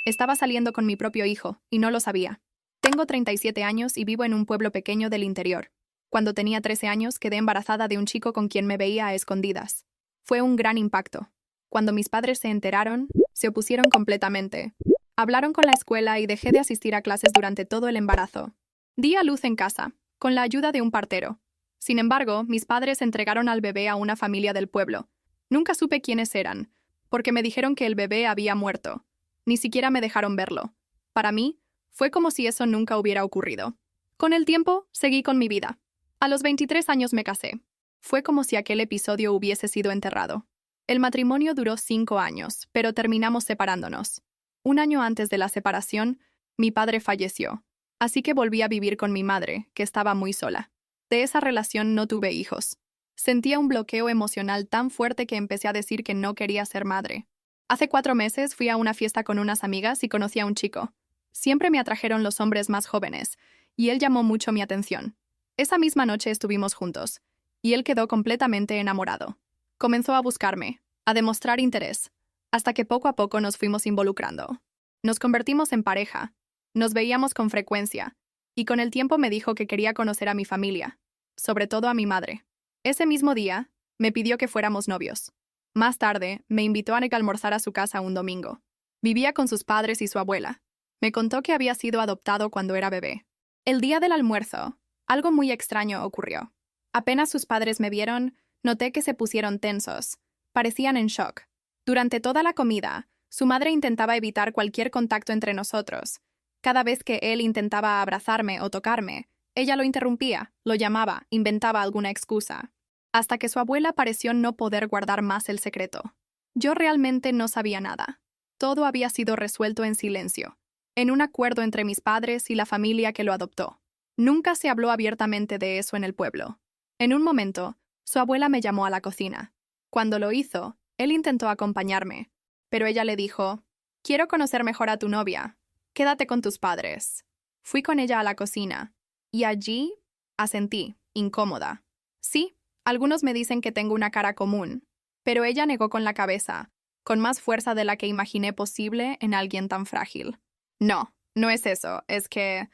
Estaba saliendo con mi propio hijo, y no lo sabía. Tengo 37 años y vivo en un pueblo pequeño del interior. Cuando tenía 13 años, quedé embarazada de un chico con quien me veía a escondidas. Fue un gran impacto. Cuando mis padres se enteraron, se opusieron completamente. Hablaron con la escuela y dejé de asistir a clases durante todo el embarazo. Di a luz en casa, con la ayuda de un partero. Sin embargo, mis padres entregaron al bebé a una familia del pueblo. Nunca supe quiénes eran, porque me dijeron que el bebé había muerto. Ni siquiera me dejaron verlo. Para mí, fue como si eso nunca hubiera ocurrido. Con el tiempo, seguí con mi vida. A los 23 años me casé. Fue como si aquel episodio hubiese sido enterrado. El matrimonio duró 5 años, pero terminamos separándonos. Un año antes de la separación, mi padre falleció, así que volví a vivir con mi madre, que estaba muy sola. De esa relación no tuve hijos. Sentía un bloqueo emocional tan fuerte que empecé a decir que no quería ser madre. Hace 4 meses fui a una fiesta con unas amigas y conocí a un chico. Siempre me atrajeron los hombres más jóvenes, y él llamó mucho mi atención. Esa misma noche estuvimos juntos, y él quedó completamente enamorado. Comenzó a buscarme, a demostrar interés, hasta que poco a poco nos fuimos involucrando. Nos convertimos en pareja, nos veíamos con frecuencia, y con el tiempo me dijo que quería conocer a mi familia, sobre todo a mi madre. Ese mismo día, me pidió que fuéramos novios. Más tarde, me invitó a almorzar a su casa un domingo. Vivía con sus padres y su abuela. Me contó que había sido adoptado cuando era bebé. El día del almuerzo, algo muy extraño ocurrió. Apenas sus padres me vieron, noté que se pusieron tensos. Parecían en shock. Durante toda la comida, su madre intentaba evitar cualquier contacto entre nosotros. Cada vez que él intentaba abrazarme o tocarme, ella lo interrumpía, lo llamaba, inventaba alguna excusa. Hasta que su abuela pareció no poder guardar más el secreto. Yo realmente no sabía nada. Todo había sido resuelto en silencio, en un acuerdo entre mis padres y la familia que lo adoptó. Nunca se habló abiertamente de eso en el pueblo. En un momento, su abuela me llamó a la cocina. Cuando lo hizo, él intentó acompañarme, pero ella le dijo: «Quiero conocer mejor a tu novia. Quédate con tus padres». Fui con ella a la cocina, y allí asentí, incómoda. Sí, algunos me dicen que tengo una cara común, pero ella negó con la cabeza, con más fuerza de la que imaginé posible en alguien tan frágil. «No, no es eso, es que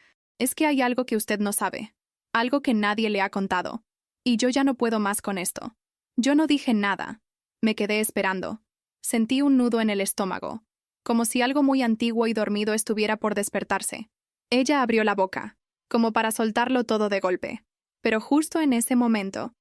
hay algo que usted no sabe, algo que nadie le ha contado, y yo ya no puedo más con esto». Yo no dije nada, me quedé esperando. Sentí un nudo en el estómago, como si algo muy antiguo y dormido estuviera por despertarse. Ella abrió la boca, como para soltarlo todo de golpe. Pero justo en ese momento,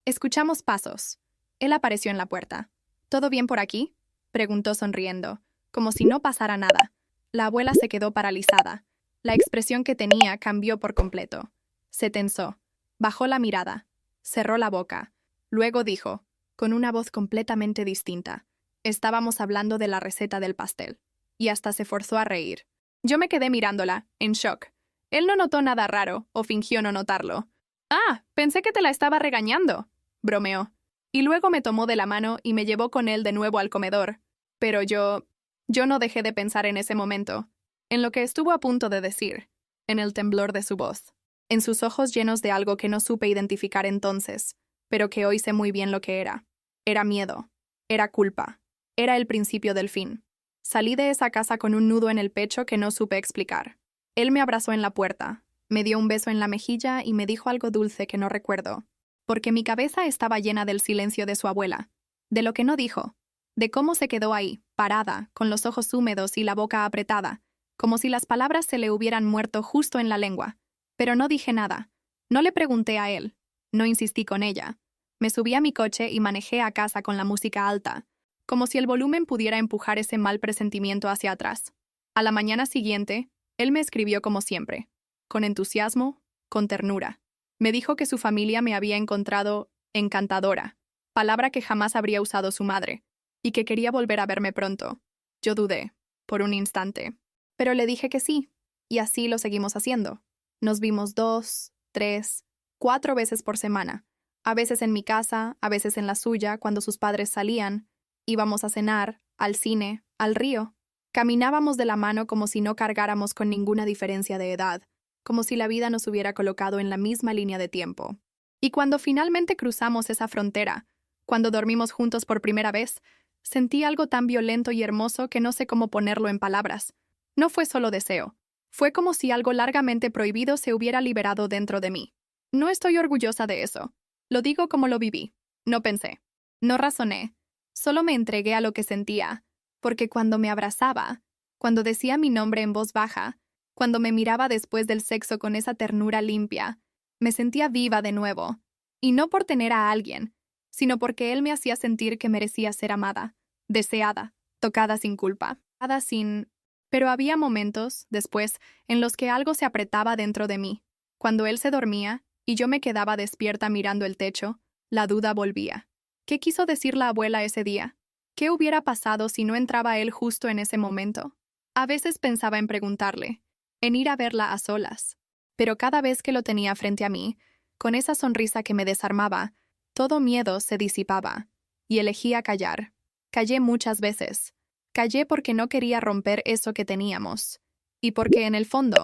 escuchamos pasos. Él apareció en la puerta. «¿Todo bien por aquí?», preguntó sonriendo, como si no pasara nada. La abuela se quedó paralizada. La expresión que tenía cambió por completo. Se tensó, bajó la mirada, cerró la boca. Luego dijo, con una voz completamente distinta: «Estábamos hablando de la receta del pastel». Y hasta se forzó a reír. Yo me quedé mirándola, en shock. Él no notó nada raro, o fingió no notarlo. «Ah, pensé que te la estaba regañando», bromeó. Y luego me tomó de la mano y me llevó con él de nuevo al comedor. Pero yo no dejé de pensar en ese momento, en lo que estuvo a punto de decir, en el temblor de su voz, en sus ojos llenos de algo que no supe identificar entonces, pero que hoy sé muy bien lo que era. Era miedo, era culpa, era el principio del fin. Salí de esa casa con un nudo en el pecho que no supe explicar. Él me abrazó en la puerta, me dio un beso en la mejilla y me dijo algo dulce que no recuerdo, porque mi cabeza estaba llena del silencio de su abuela, de lo que no dijo, de cómo se quedó ahí, parada, con los ojos húmedos y la boca apretada, como si las palabras se le hubieran muerto justo en la lengua. Pero no dije nada. No le pregunté a él. No insistí con ella. Me subí a mi coche y manejé a casa con la música alta, como si el volumen pudiera empujar ese mal presentimiento hacia atrás. A la mañana siguiente, él me escribió como siempre, con entusiasmo, con ternura. Me dijo que su familia me había encontrado encantadora, palabra que jamás habría usado su madre, y que quería volver a verme pronto. Yo dudé, por un instante, pero le dije que sí, y así lo seguimos haciendo. Nos vimos 2, 3, 4 veces por semana, a veces en mi casa, a veces en la suya, cuando sus padres salían. Íbamos a cenar, al cine, al río. Caminábamos de la mano como si no cargáramos con ninguna diferencia de edad, como si la vida nos hubiera colocado en la misma línea de tiempo. Y cuando finalmente cruzamos esa frontera, cuando dormimos juntos por primera vez, Sentí algo tan violento y hermoso que no sé cómo ponerlo en palabras. No fue solo deseo. Fue como si algo largamente prohibido se hubiera liberado dentro de mí. No estoy orgullosa de eso. Lo digo como lo viví. No pensé. No razoné. Solo me entregué a lo que sentía. Porque cuando me abrazaba, cuando decía mi nombre en voz baja, cuando me miraba después del sexo con esa ternura limpia, me sentía viva de nuevo. Y no por tener a alguien, sino porque él me hacía sentir que merecía ser amada, deseada, tocada sin culpa, amada sin... Pero había momentos, después, en los que algo se apretaba dentro de mí. Cuando él se dormía y yo me quedaba despierta mirando el techo, la duda volvía. ¿Qué quiso decir la abuela ese día? ¿Qué hubiera pasado si no entraba él justo en ese momento? A veces pensaba en preguntarle, en ir a verla a solas. Pero cada vez que lo tenía frente a mí, con esa sonrisa que me desarmaba, todo miedo se disipaba, y elegía callar. Callé muchas veces. Callé porque no quería romper eso que teníamos. Y porque, en el fondo,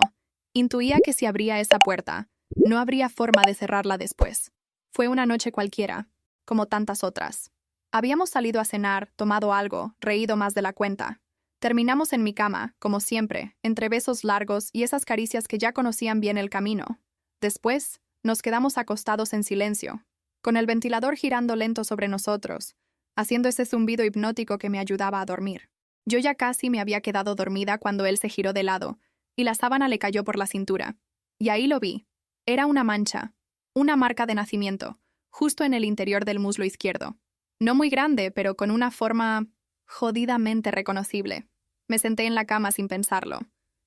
intuía que si abría esa puerta, no habría forma de cerrarla después. Fue una noche cualquiera, como tantas otras. Habíamos salido a cenar, tomado algo, reído más de la cuenta. Terminamos en mi cama, como siempre, entre besos largos y esas caricias que ya conocían bien el camino. Después, nos quedamos acostados en silencio, con el ventilador girando lento sobre nosotros, haciendo ese zumbido hipnótico que me ayudaba a dormir. Yo ya casi me había quedado dormida cuando él se giró de lado, y la sábana le cayó por la cintura. Y ahí lo vi. Era una mancha, una marca de nacimiento, justo en el interior del muslo izquierdo. No muy grande, pero con una forma jodidamente reconocible. Me senté en la cama sin pensarlo.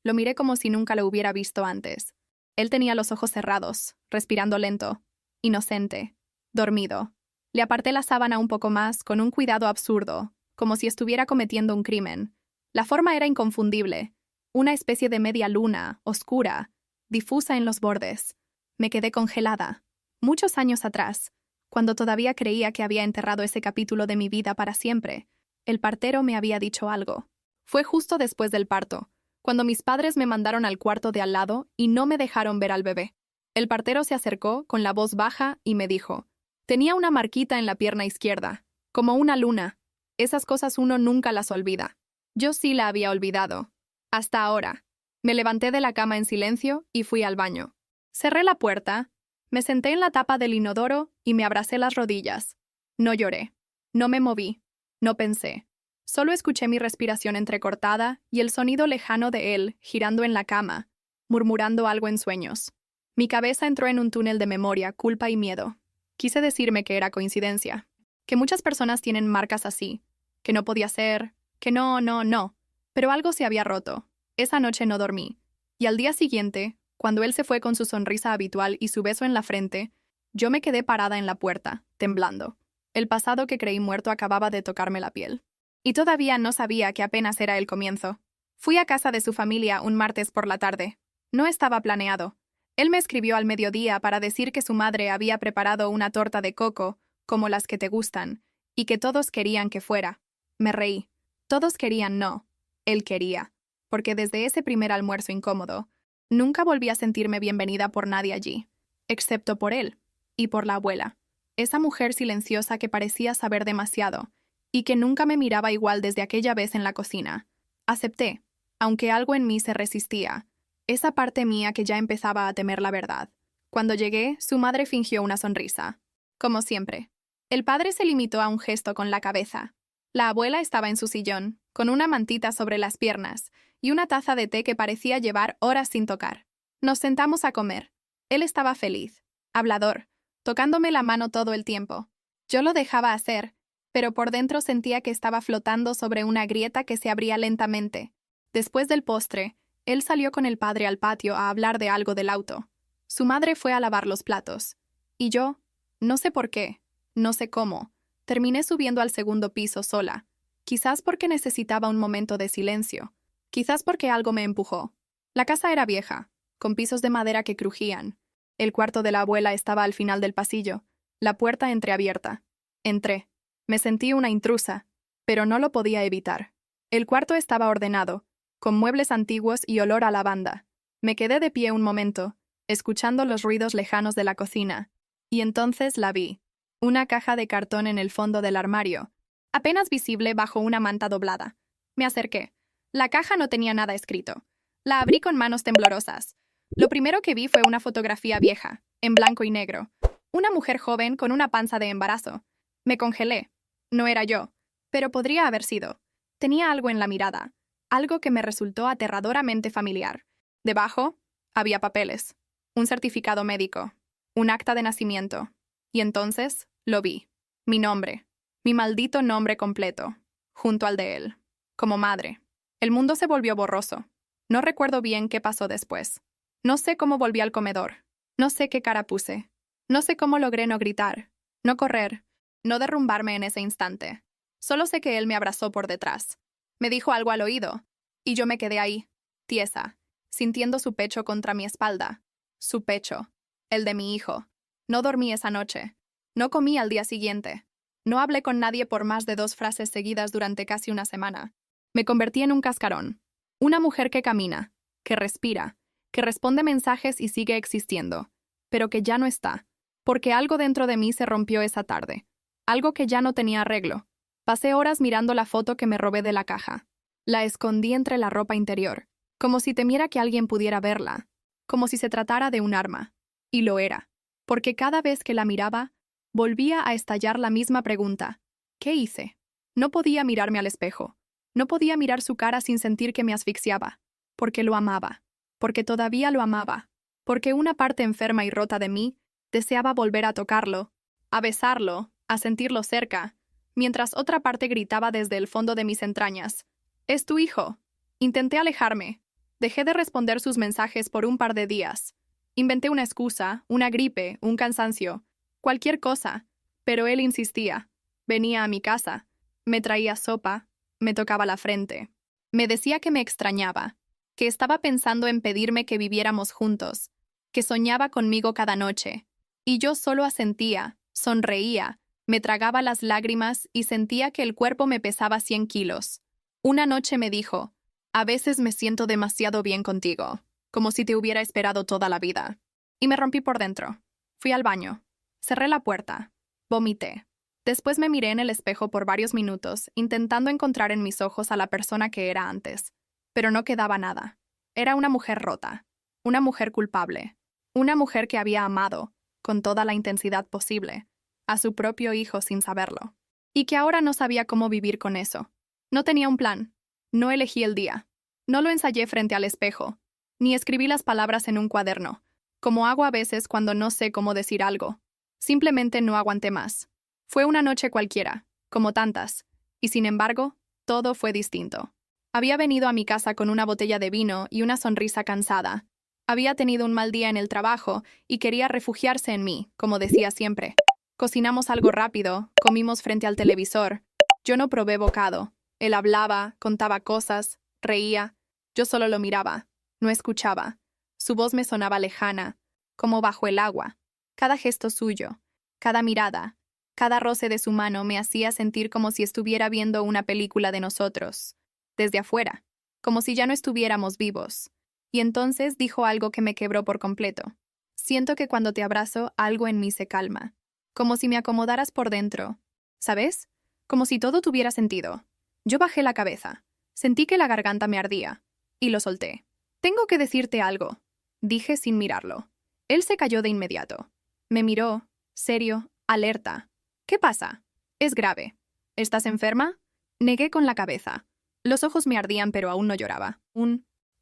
Lo miré como si nunca lo hubiera visto antes. Él tenía los ojos cerrados, respirando lento, inocente, dormido. Le aparté la sábana un poco más, con un cuidado absurdo, como si estuviera cometiendo un crimen. La forma era inconfundible, una especie de media luna, oscura, difusa en los bordes. Me quedé congelada. Muchos años atrás, cuando todavía creía que había enterrado ese capítulo de mi vida para siempre, el partero me había dicho algo. Fue justo después del parto, cuando mis padres me mandaron al cuarto de al lado y no me dejaron ver al bebé. El partero se acercó con la voz baja y me dijo: tenía una marquita en la pierna izquierda, como una luna. Esas cosas uno nunca las olvida. Yo sí la había olvidado. Hasta ahora. Me levanté de la cama en silencio y fui al baño. Cerré la puerta, me senté en la tapa del inodoro y me abracé las rodillas. No lloré. No me moví. No pensé. Solo escuché mi respiración entrecortada y el sonido lejano de él girando en la cama, murmurando algo en sueños. Mi cabeza entró en un túnel de memoria, culpa y miedo. Quise decirme que era coincidencia, que muchas personas tienen marcas así, que no podía ser, que no, pero algo se había roto. Esa noche no dormí, y al día siguiente, cuando él se fue con su sonrisa habitual y su beso en la frente, yo me quedé parada en la puerta, temblando. El pasado que creí muerto acababa de tocarme la piel. Y todavía no sabía que apenas era el comienzo. Fui a casa de su familia un martes por la tarde. No estaba planeado. Él me escribió al mediodía para decir que su madre había preparado una torta de coco, como las que te gustan, y que todos querían que fuera. Me reí. Todos querían no. Él quería. Porque desde ese primer almuerzo incómodo, nunca volví a sentirme bienvenida por nadie allí, excepto por él y por la abuela. Esa mujer silenciosa que parecía saber demasiado, y que nunca me miraba igual desde aquella vez en la cocina. Acepté, aunque algo en mí se resistía, esa parte mía que ya empezaba a temer la verdad. Cuando llegué, su madre fingió una sonrisa. Como siempre. El padre se limitó a un gesto con la cabeza. La abuela estaba en su sillón, con una mantita sobre las piernas, y una taza de té que parecía llevar horas sin tocar. Nos sentamos a comer. Él estaba feliz, hablador, tocándome la mano todo el tiempo. Yo lo dejaba hacer, pero por dentro sentía que estaba flotando sobre una grieta que se abría lentamente. Después del postre, él salió con el padre al patio a hablar de algo del auto. Su madre fue a lavar los platos. Y yo, no sé por qué, no sé cómo, terminé subiendo al segundo piso sola. Quizás porque necesitaba un momento de silencio. Quizás porque algo me empujó. La casa era vieja, con pisos de madera que crujían. El cuarto de la abuela estaba al final del pasillo, la puerta entreabierta. Entré. Me sentí una intrusa, pero no lo podía evitar. El cuarto estaba ordenado, con muebles antiguos y olor a lavanda. Me quedé de pie un momento, escuchando los ruidos lejanos de la cocina, y entonces la vi. Una caja de cartón en el fondo del armario, apenas visible bajo una manta doblada. Me acerqué. La caja no tenía nada escrito. La abrí con manos temblorosas. Lo primero que vi fue una fotografía vieja, en blanco y negro. Una mujer joven con una panza de embarazo. Me congelé. No era yo, pero podría haber sido. Tenía algo en la mirada, algo que me resultó aterradoramente familiar. Debajo, había papeles, un certificado médico, un acta de nacimiento. Y entonces, lo vi. Mi nombre, mi maldito nombre completo, junto al de él, como madre. El mundo se volvió borroso. No recuerdo bien qué pasó después. No sé cómo volví al comedor. No sé qué cara puse. No sé cómo logré no gritar, no correr, no derrumbarme en ese instante. Solo sé que él me abrazó por detrás. Me dijo algo al oído, y yo me quedé ahí, tiesa, sintiendo su pecho contra mi espalda. Su pecho, el de mi hijo. No dormí esa noche. No comí al día siguiente. No hablé con nadie por más de 2 frases seguidas durante casi una semana. Me convertí en un cascarón. Una mujer que camina, que respira, que responde mensajes y sigue existiendo, pero que ya no está. Porque algo dentro de mí se rompió esa tarde. Algo que ya no tenía arreglo. Pasé horas mirando la foto que me robé de la caja. La escondí entre la ropa interior, como si temiera que alguien pudiera verla, como si se tratara de un arma. Y lo era, porque cada vez que la miraba, volvía a estallar la misma pregunta. ¿Qué hice? No podía mirarme al espejo. No podía mirar su cara sin sentir que me asfixiaba. Porque lo amaba. Porque todavía lo amaba. Porque una parte enferma y rota de mí deseaba volver a tocarlo, a besarlo, a sentirlo cerca, mientras otra parte gritaba desde el fondo de mis entrañas. «Es tu hijo». Intenté alejarme. Dejé de responder sus mensajes por un par de días. Inventé una excusa, una gripe, un cansancio, cualquier cosa, pero él insistía. Venía a mi casa, me traía sopa, me tocaba la frente. Me decía que me extrañaba, que estaba pensando en pedirme que viviéramos juntos, que soñaba conmigo cada noche. Y yo solo asentía, sonreía, me tragaba las lágrimas y sentía que el cuerpo me pesaba 100 kilos. Una noche me dijo, «A veces me siento demasiado bien contigo, como si te hubiera esperado toda la vida». Y me rompí por dentro. Fui al baño. Cerré la puerta. Vomité. Después me miré en el espejo por varios minutos, intentando encontrar en mis ojos a la persona que era antes. Pero no quedaba nada. Era una mujer rota. Una mujer culpable. Una mujer que había amado, con toda la intensidad posible, a su propio hijo sin saberlo. Y que ahora no sabía cómo vivir con eso. No tenía un plan. No elegí el día. No lo ensayé frente al espejo. Ni escribí las palabras en un cuaderno, como hago a veces cuando no sé cómo decir algo. Simplemente no aguanté más. Fue una noche cualquiera, como tantas, y sin embargo, todo fue distinto. Había venido a mi casa con una botella de vino y una sonrisa cansada. Había tenido un mal día en el trabajo y quería refugiarse en mí, como decía siempre. Cocinamos algo rápido, comimos frente al televisor. Yo no probé bocado. Él hablaba, contaba cosas, reía. Yo solo lo miraba, no escuchaba. Su voz me sonaba lejana, como bajo el agua. Cada gesto suyo, cada mirada, cada roce de su mano me hacía sentir como si estuviera viendo una película de nosotros, desde afuera, como si ya no estuviéramos vivos. Y entonces dijo algo que me quebró por completo. Siento que cuando te abrazo, algo en mí se calma. Como si me acomodaras por dentro. ¿Sabes? Como si todo tuviera sentido. Yo bajé la cabeza. Sentí que la garganta me ardía. Y lo solté. «Tengo que decirte algo», dije sin mirarlo. Él se calló de inmediato. Me miró, serio, alerta. «¿Qué pasa? Es grave. ¿Estás enferma?» Negué con la cabeza. Los ojos me ardían, pero aún no lloraba.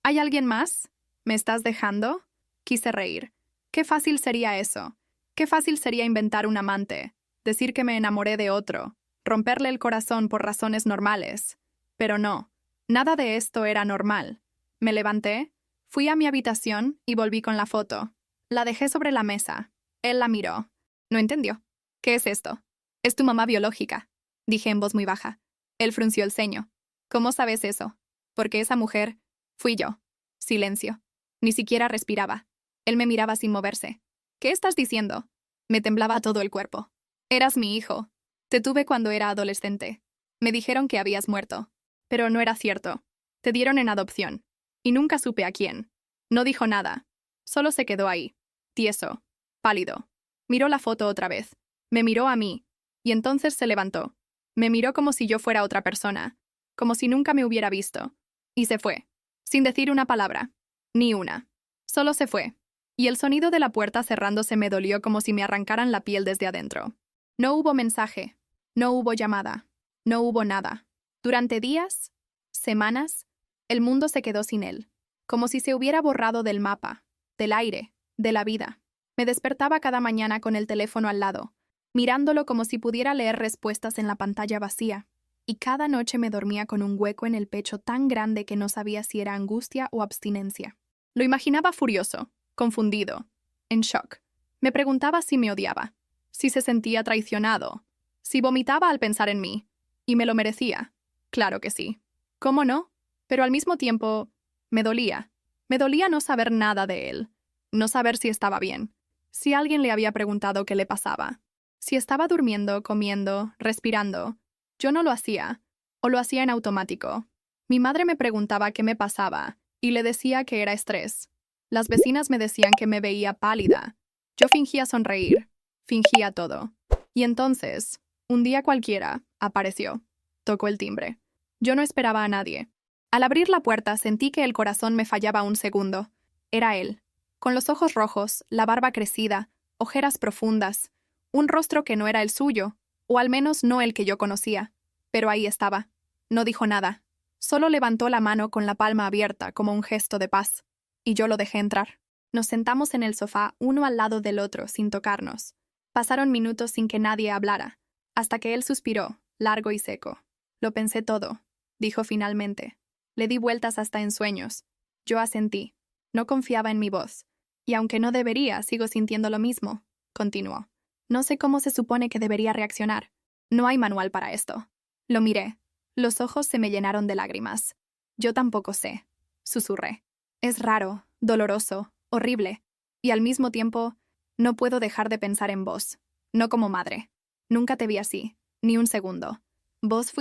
«¿Hay alguien más? ¿Me estás dejando?» Quise reír. Qué fácil sería eso. Qué fácil sería inventar un amante, decir que me enamoré de otro, romperle el corazón por razones normales. Pero no, nada de esto era normal. Me levanté, fui a mi habitación y volví con la foto. La dejé sobre la mesa. Él la miró. No entendió. «¿Qué es esto?» «Es tu mamá biológica», dije en voz muy baja. Él frunció el ceño. «¿Cómo sabes eso?» «Porque esa mujer fui yo». Silencio. Ni siquiera respiraba. Él me miraba sin moverse. «¿Qué estás diciendo?» Me temblaba todo el cuerpo. «Eras mi hijo. Te tuve cuando era adolescente. Me dijeron que habías muerto. Pero no era cierto. Te dieron en adopción. Y nunca supe a quién». No dijo nada. Solo se quedó ahí, tieso, pálido. Miró la foto otra vez. Me miró a mí. Y entonces se levantó. Me miró como si yo fuera otra persona, como si nunca me hubiera visto, y se fue, sin decir una palabra, ni una. Solo se fue, y el sonido de la puerta cerrándose me dolió como si me arrancaran la piel desde adentro. No hubo mensaje, no hubo llamada, no hubo nada. Durante días, semanas, el mundo se quedó sin él, como si se hubiera borrado del mapa, del aire, de la vida. Me despertaba cada mañana con el teléfono al lado, mirándolo como si pudiera leer respuestas en la pantalla vacía, y cada noche me dormía con un hueco en el pecho tan grande que no sabía si era angustia o abstinencia. Lo imaginaba furioso, confundido, en shock. Me preguntaba si me odiaba, si se sentía traicionado, si vomitaba al pensar en mí, y me lo merecía. Claro que sí. ¿Cómo no? Pero al mismo tiempo, me dolía. Me dolía no saber nada de él, no saber si estaba bien, si alguien le había preguntado qué le pasaba, si estaba durmiendo, comiendo, respirando. Yo no lo hacía, o lo hacía en automático. Mi madre me preguntaba qué me pasaba, y le decía que era estrés. Las vecinas me decían que me veía pálida. Yo fingía sonreír, fingía todo. Y entonces, un día cualquiera, apareció. Tocó el timbre. Yo no esperaba a nadie. Al abrir la puerta sentí que el corazón me fallaba un segundo. Era él, con los ojos rojos, la barba crecida, ojeras profundas, un rostro que no era el suyo, o al menos no el que yo conocía. Pero ahí estaba. No dijo nada. Solo levantó la mano con la palma abierta como un gesto de paz. Y yo lo dejé entrar. Nos sentamos en el sofá uno al lado del otro sin tocarnos. Pasaron minutos sin que nadie hablara, hasta que él suspiró, largo y seco. Lo pensé todo, dijo finalmente. Le di vueltas hasta en sueños. Yo asentí. No confiaba en mi voz. Y aunque no debería, sigo sintiendo lo mismo, continuó. No sé cómo se supone que debería reaccionar. No hay manual para esto. Lo miré. Los ojos se me llenaron de lágrimas. Yo tampoco sé, susurré. Es raro, doloroso, horrible. Y al mismo tiempo, no puedo dejar de pensar en vos. No como madre. Nunca te vi así, ni un segundo. Vos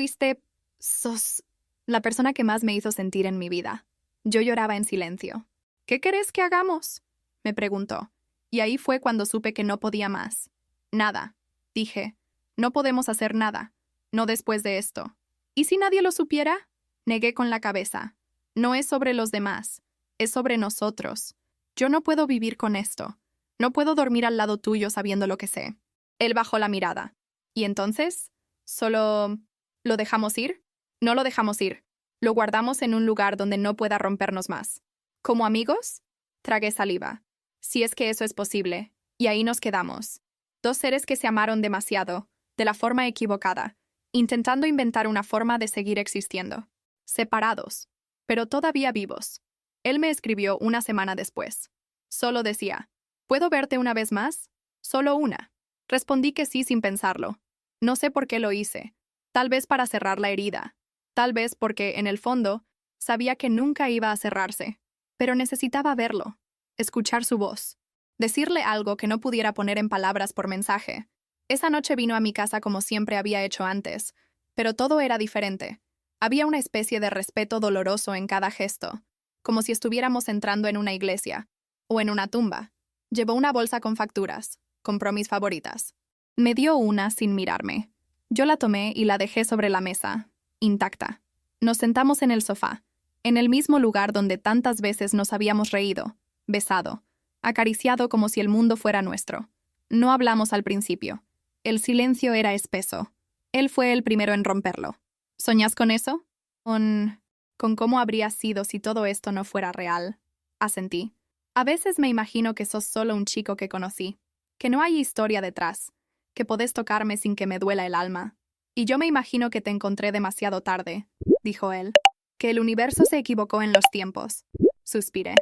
sos la persona que más me hizo sentir en mi vida. Yo lloraba en silencio. ¿Qué querés que hagamos?, me preguntó. Y ahí fue cuando supe que no podía más. Nada, dije. No podemos hacer nada. No después de esto. ¿Y si nadie lo supiera? Negué con la cabeza. No es sobre los demás. Es sobre nosotros. Yo no puedo vivir con esto. No puedo dormir al lado tuyo sabiendo lo que sé. Él bajó la mirada. ¿Y entonces? ¿Solo lo dejamos ir? No lo dejamos ir. Lo guardamos en un lugar donde no pueda rompernos más. ¿Como amigos? Tragué saliva. Si es que eso es posible. Y ahí nos quedamos. Dos seres que se amaron demasiado, de la forma equivocada, intentando inventar una forma de seguir existiendo. Separados, pero todavía vivos. Él me escribió una semana después. Solo decía, ¿puedo verte una vez más? Solo una. Respondí que sí sin pensarlo. No sé por qué lo hice. Tal vez para cerrar la herida. Tal vez porque, en el fondo, sabía que nunca iba a cerrarse. Pero necesitaba verlo, escuchar su voz, decirle algo que no pudiera poner en palabras por mensaje. Esa noche vino a mi casa como siempre había hecho antes, pero todo era diferente. Había una especie de respeto doloroso en cada gesto, como si estuviéramos entrando en una iglesia o en una tumba. Llevó una bolsa con facturas, compró mis favoritas. Me dio una sin mirarme. Yo la tomé y la dejé sobre la mesa, intacta. Nos sentamos en el sofá, en el mismo lugar donde tantas veces nos habíamos reído, besado, acariciado como si el mundo fuera nuestro. No hablamos al principio. El silencio era espeso. Él fue el primero en romperlo. ¿Soñás con eso? Con cómo habría sido si todo esto no fuera real. Asentí. A veces me imagino que sos solo un chico que conocí, que no hay historia detrás, que podés tocarme sin que me duela el alma. Y yo me imagino que te encontré demasiado tarde, dijo él. Que el universo se equivocó en los tiempos. Suspiré.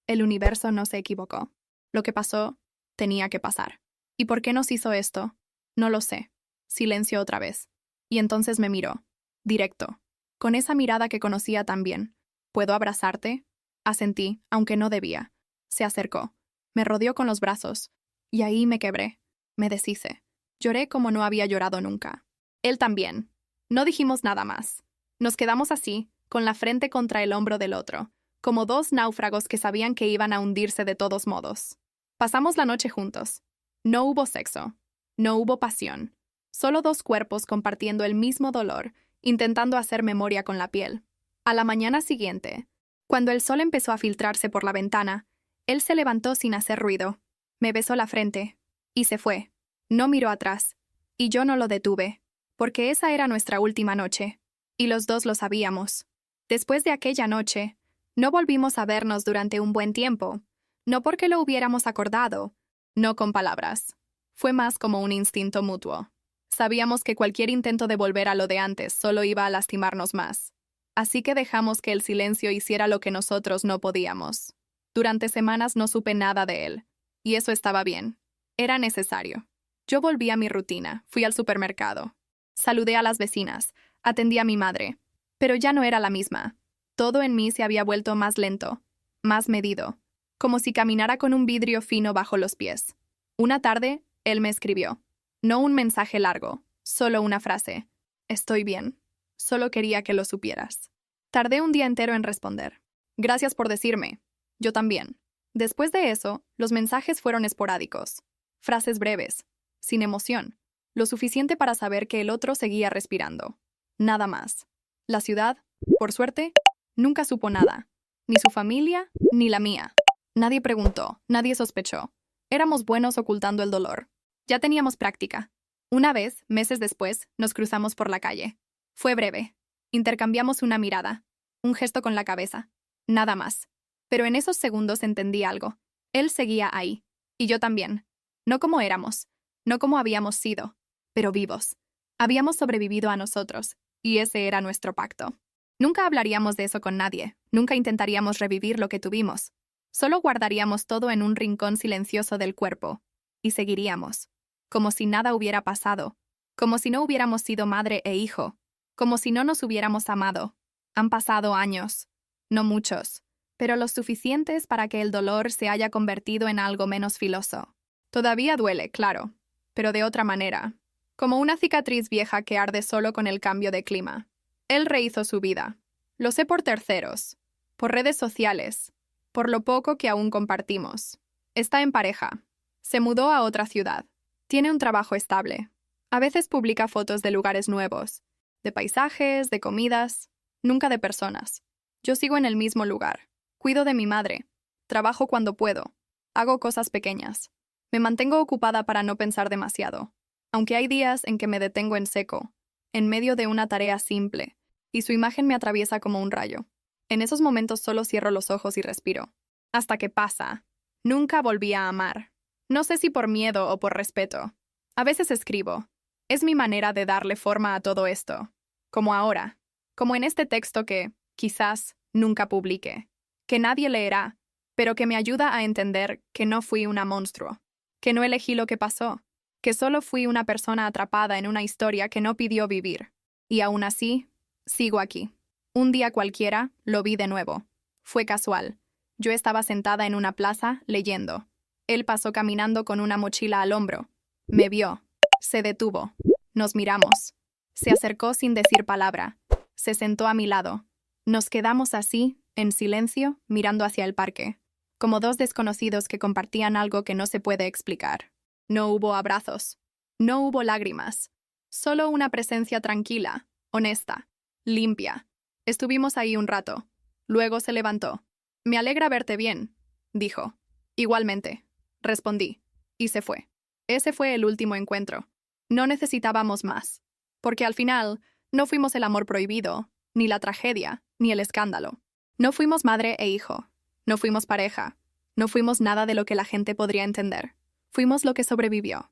El universo no se equivocó. Lo que pasó, tenía que pasar. ¿Y por qué nos hizo esto? No lo sé. Silencio otra vez. Y entonces me miró. Directo. Con esa mirada que conocía tan bien. ¿Puedo abrazarte? Asentí, aunque no debía. Se acercó. Me rodeó con los brazos. Y ahí me quebré. Me deshice. Lloré como no había llorado nunca. Él también. No dijimos nada más. Nos quedamos así, con la frente contra el hombro del otro, como dos náufragos que sabían que iban a hundirse de todos modos. Pasamos la noche juntos. No hubo sexo. No hubo pasión. Solo dos cuerpos compartiendo el mismo dolor, intentando hacer memoria con la piel. A la mañana siguiente, cuando el sol empezó a filtrarse por la ventana, él se levantó sin hacer ruido. Me besó la frente. Y se fue. No miró atrás. Y yo no lo detuve. Porque esa era nuestra última noche. Y los dos lo sabíamos. Después de aquella noche, no volvimos a vernos durante un buen tiempo. No porque lo hubiéramos acordado. No con palabras. Fue más como un instinto mutuo. Sabíamos que cualquier intento de volver a lo de antes solo iba a lastimarnos más. Así que dejamos que el silencio hiciera lo que nosotros no podíamos. Durante semanas no supe nada de él. Y eso estaba bien. Era necesario. Yo volví a mi rutina, fui al supermercado. Saludé a las vecinas, atendí a mi madre. Pero ya no era la misma. Todo en mí se había vuelto más lento, más medido, como si caminara con un vidrio fino bajo los pies. Una tarde, él me escribió. No un mensaje largo, solo una frase. Estoy bien. Solo quería que lo supieras. Tardé un día entero en responder. Gracias por decirme. Yo también. Después de eso, los mensajes fueron esporádicos. Frases breves, sin emoción. Lo suficiente para saber que el otro seguía respirando. Nada más. La ciudad, por suerte, nunca supo nada. Ni su familia, ni la mía. Nadie preguntó, nadie sospechó. Éramos buenos ocultando el dolor. Ya teníamos práctica. Una vez, meses después, nos cruzamos por la calle. Fue breve. Intercambiamos una mirada, un gesto con la cabeza. Nada más. Pero en esos segundos entendí algo. Él seguía ahí. Y yo también. No como éramos. No como habíamos sido. Pero vivos. Habíamos sobrevivido a nosotros. Y ese era nuestro pacto. Nunca hablaríamos de eso con nadie. Nunca intentaríamos revivir lo que tuvimos. Solo guardaríamos todo en un rincón silencioso del cuerpo. Y seguiríamos. Como si nada hubiera pasado. Como si no hubiéramos sido madre e hijo. Como si no nos hubiéramos amado. Han pasado años. No muchos. Pero los suficientes para que el dolor se haya convertido en algo menos filoso. Todavía duele, claro. Pero de otra manera. Como una cicatriz vieja que arde solo con el cambio de clima. Él rehizo su vida. Lo sé por terceros. Por redes sociales. Por lo poco que aún compartimos. Está en pareja. Se mudó a otra ciudad. Tiene un trabajo estable. A veces publica fotos de lugares nuevos. De paisajes, de comidas. Nunca de personas. Yo sigo en el mismo lugar. Cuido de mi madre. Trabajo cuando puedo. Hago cosas pequeñas. Me mantengo ocupada para no pensar demasiado. Aunque hay días en que me detengo en seco, en medio de una tarea simple, y su imagen me atraviesa como un rayo. En esos momentos solo cierro los ojos y respiro. Hasta que pasa. Nunca volví a amar. No sé si por miedo o por respeto. A veces escribo. Es mi manera de darle forma a todo esto. Como ahora. Como en este texto que, quizás, nunca publique. Que nadie leerá, pero que me ayuda a entender que no fui una monstruo. Que no elegí lo que pasó. Que solo fui una persona atrapada en una historia que no pidió vivir. Y aún así, sigo aquí. Un día cualquiera, lo vi de nuevo. Fue casual. Yo estaba sentada en una plaza, leyendo. Él pasó caminando con una mochila al hombro. Me vio. Se detuvo. Nos miramos. Se acercó sin decir palabra. Se sentó a mi lado. Nos quedamos así, en silencio, mirando hacia el parque. Como dos desconocidos que compartían algo que no se puede explicar. No hubo abrazos. No hubo lágrimas. Solo una presencia tranquila, honesta, limpia. Estuvimos ahí un rato. Luego se levantó. Me alegra verte bien, dijo. Igualmente, respondí. Y se fue. Ese fue el último encuentro. No necesitábamos más. Porque al final, no fuimos el amor prohibido, ni la tragedia, ni el escándalo. No fuimos madre e hijo. No fuimos pareja. No fuimos nada de lo que la gente podría entender. Fuimos lo que sobrevivió.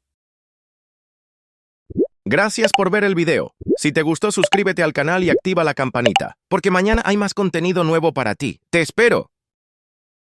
Gracias por ver el video. Si te gustó, suscríbete al canal y activa la campanita, porque mañana hay más contenido nuevo para ti. ¡Te espero!